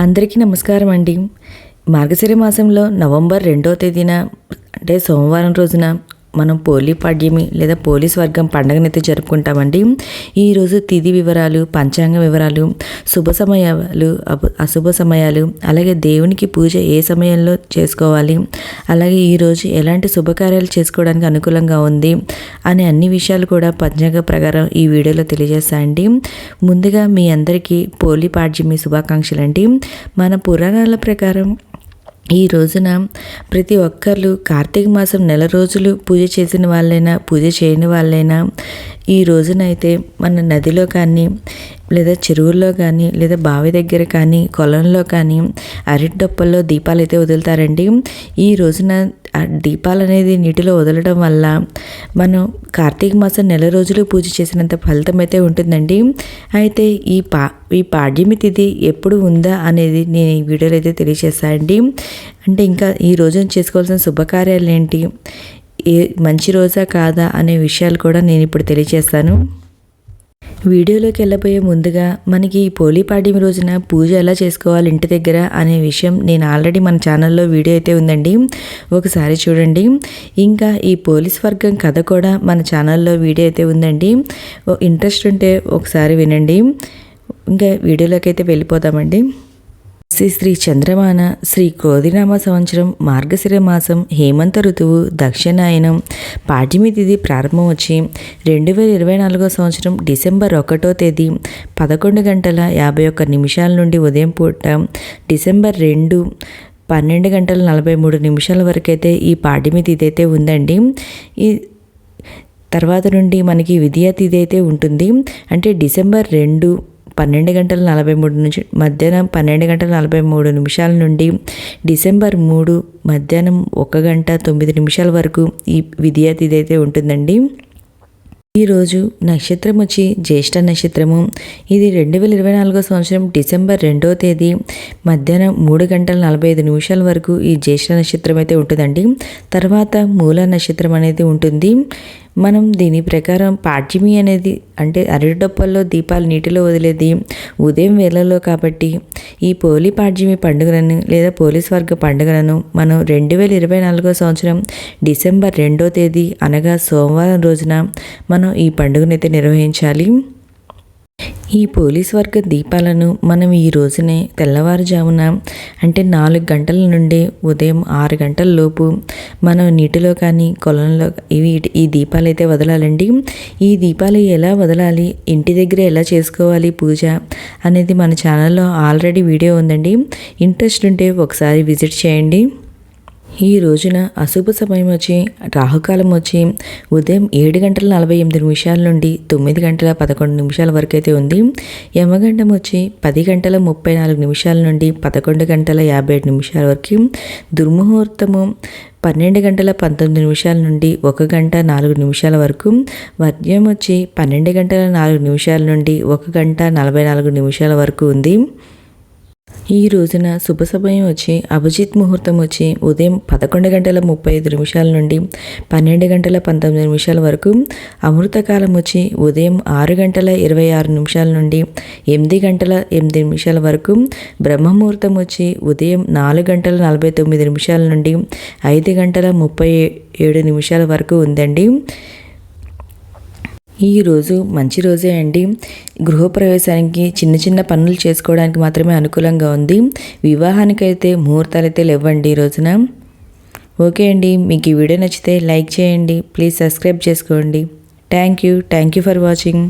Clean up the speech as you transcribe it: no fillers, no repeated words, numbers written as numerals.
అందరికీ నమస్కారం అండి. మార్గశిర మాసంలో నవంబర్ 2వ తేదీన అంటే సోమవారం రోజున మనం పోలీ పాడ్యమి లేదా పోలీస్ వర్గం పండుగనైతే జరుపుకుంటామండి. ఈరోజు తిథి వివరాలు, పంచాంగ వివరాలు, శుభ సమయాలు, అశుభ సమయాలు, అలాగే దేవునికి పూజ ఏ సమయంలో చేసుకోవాలి, అలాగే ఈరోజు ఎలాంటి శుభకార్యాలు చేసుకోవడానికి అనుకూలంగా ఉంది అనే అన్ని విషయాలు కూడా పంచాంగ ప్రకారం ఈ వీడియోలో తెలియజేస్తాయండి. ముందుగా మీ అందరికీ పోలీ పాడ్యమి శుభాకాంక్షలు అండి. మన పురాణాల ప్రకారం ఈ రోజున ప్రతి ఒక్కరు కార్తీక మాసం నెల రోజులు పూజ చేసిన వాళ్ళైనా పూజ చేయని వాళ్ళైనా ఈ రోజునైతే మన నదిలో కానీ లేదా చెరువుల్లో కానీ లేదా బావి దగ్గర కానీ కొలంలో కానీ అరటి డొప్పల్లో దీపాలు అయితే వదులుతారండి. ఈ రోజున ఆ దీపాలు అనేది నీటిలో వదలడం వల్ల మనం కార్తీక మాసం నెల రోజులు పూజ చేసినంత ఫలితం అయితే ఉంటుందండి. అయితే ఈ పాడ్యమి తిథి ఎప్పుడు ఉందా అనేది నేను ఈ వీడియోలో అయితే తెలియజేస్తానండి. అంటే ఇంకా ఈ రోజున చేసుకోవాల్సిన శుభకార్యాలు ఏంటి, ఏ మంచి రోజా కాదా అనే విషయాలు కూడా నేను ఇప్పుడు తెలియజేస్తాను. వీడియోలోకి వెళ్ళబోయే ముందుగా మనకి ఈ పోలీ పాడ్యమి రోజున పూజ ఎలా చేసుకోవాలి ఇంటి దగ్గర అనే విషయం నేను ఆల్రెడీ మన ఛానల్లో వీడియో అయితే ఉందండి, ఒకసారి చూడండి. ఇంకా ఈ పోలీస్ వర్గం కథ కూడా మన ఛానల్లో వీడియో అయితే ఉందండి, ఇంట్రెస్ట్ ఉంటే ఒకసారి వినండి. ఇంకా వీడియోలోకి అయితే వెళ్ళిపోతామండి. శ్రీ చంద్రమాన శ్రీ క్రోధినామ సంవత్సరం మార్గశిర మాసం హేమంత ఋతువు దక్షిణాయనం పాడ్యమి తిథి ప్రారంభం వచ్చి 2024 సంవత్సరం డిసెంబర్ 1వ తేదీ 11:51 నుండి ఉదయం పూట డిసెంబర్ 2 12:43 వరకు అయితే ఈ పాడ్యమి తిథి అయితే ఉందండి. ఈ తర్వాత నుండి మనకి విద్యా తిథి అయితే ఉంటుంది. అంటే డిసెంబర్ 2 12:43 నుంచి మధ్యాహ్నం 12:43 నుండి డిసెంబర్ 3 మధ్యాహ్నం 1:09 వరకు ఈ విద్యా తిథి అయితే ఉంటుందండి. ఈరోజు నక్షత్రం వచ్చి జ్యేష్ఠ నక్షత్రము. ఇది 2024 సంవత్సరం డిసెంబర్ 2వ తేదీ మధ్యాహ్నం 3:45 వరకు ఈ జ్యేష్ఠ నక్షత్రం అయితే ఉంటుందండి. తర్వాత మూల నక్షత్రం అనేది ఉంటుంది. మనం దీని ప్రకారం పాడ్యమి అనేది అంటే అరటి డొప్పల్లో దీపాలు నీటిలో వదిలేది ఉదయం వేళల్లో కాబట్టి ఈ పోలీ పాడ్యమి పండుగలను లేదా పోలీస్ వర్గ పండుగలను మనం 2024 సంవత్సరం డిసెంబర్ 2వ తేదీ అనగా సోమవారం రోజున మనం ఈ పండుగనైతే నిర్వహించాలి. ఈ పోలీస్ వర్గ దీపాలను మనం ఈ రోజునే తెల్లవారుజామున అంటే 4 గంటల నుండి ఉదయం 6 గంటల లోపు మనం నీటిలో కానీ కొలంలో ఈ దీపాలు అయితే వదలాలండి. ఈ దీపాలు ఎలా వదలాలి, ఇంటి దగ్గర ఎలా చేసుకోవాలి పూజ అనేది మన ఛానల్లో ఆల్రెడీ వీడియో ఉందండి, ఇంట్రెస్ట్ ఉంటే ఒకసారి విజిట్ చేయండి. ఈ రోజున అశుభ సమయం వచ్చి రాహుకాలం వచ్చి ఉదయం 7:48 నుండి 9:11 వరకు అయితే ఉంది. యమగండం వచ్చి 10:34 నుండి 11:57 వరకు. దుర్ముహూర్తము 12:19 నుండి 1:04 వరకు. వర్జ్యం వచ్చి 12:04 నుండి 1:44 వరకు ఉంది. ఈ రోజున శుభ సమయం వచ్చి అభిజిత్ ముహూర్తం వచ్చి ఉదయం 11:35 నుండి 12:19 వరకు. అమృతకాలం వచ్చి ఉదయం 6:26 నుండి 8:08 వరకు. బ్రహ్మముహూర్తం వచ్చి ఉదయం 4:49 నుండి 5:37 వరకు ఉందండి. ఈరోజు మంచి రోజే అండి. గృహప్రవేశానికి చిన్న చిన్న పనులు చేసుకోవడానికి మాత్రమే అనుకూలంగా ఉంది. వివాహానికైతే ముహూర్తాలు అయితే లేవండి ఈ రోజున. ఓకే అండి, మీకు ఈ వీడియో నచ్చితే లైక్ చేయండి, ప్లీజ్ సబ్స్క్రైబ్ చేసుకోండి. Thank you for watching.